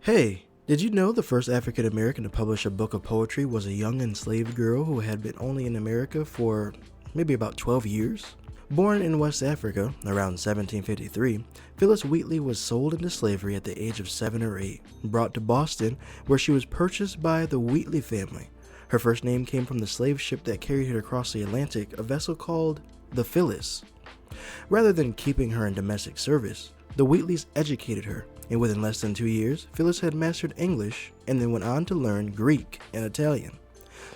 Hey, did you know the first African American to publish a book of poetry was a young enslaved girl who had been only in America for maybe about 12 years? Born in West Africa around 1753, Phillis Wheatley was sold into slavery at the age of 7 or 8, brought to Boston, where she was purchased by the Wheatley family. Her first name came from the slave ship that carried her across the Atlantic, a vessel called the Phillis. Rather than keeping her in domestic service, the Wheatleys educated her, and within less than 2 years, Phillis had mastered English and then went on to learn Greek and Italian.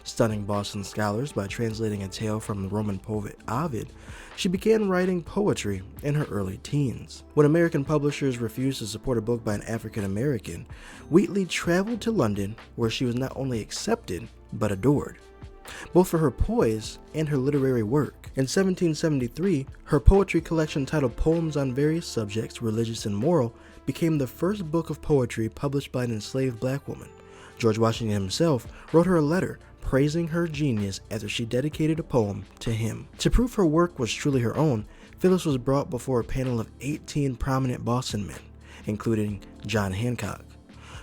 Stunning Boston scholars by translating a tale from the Roman poet Ovid, she began writing poetry in her early teens. When American publishers refused to support a book by an African American, Wheatley traveled to London, where she was not only accepted, but adored, both for her poise and her literary work. In 1773, her poetry collection titled Poems on Various Subjects, Religious and Moral, became the first book of poetry published by an enslaved black woman. George Washington himself wrote her a letter praising her genius after she dedicated a poem to him. To prove her work was truly her own, Phillis was brought before a panel of 18 prominent Boston men, including John Hancock,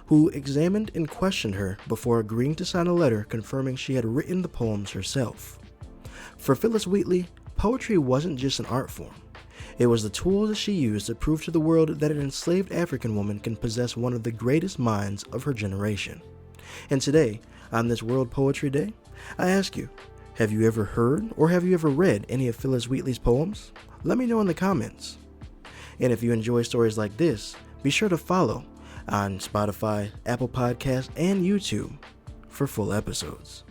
who examined and questioned her before agreeing to sign a letter confirming she had written the poems herself. For Phillis Wheatley, poetry wasn't just an art form. It was the tool that she used to prove to the world that an enslaved African woman can possess one of the greatest minds of her generation. And today, on this World Poetry Day, I ask you, have you ever heard or have you ever read any of Phillis Wheatley's poems? Let me know in the comments. And if you enjoy stories like this, be sure to follow on Spotify, Apple Podcasts, and YouTube for full episodes.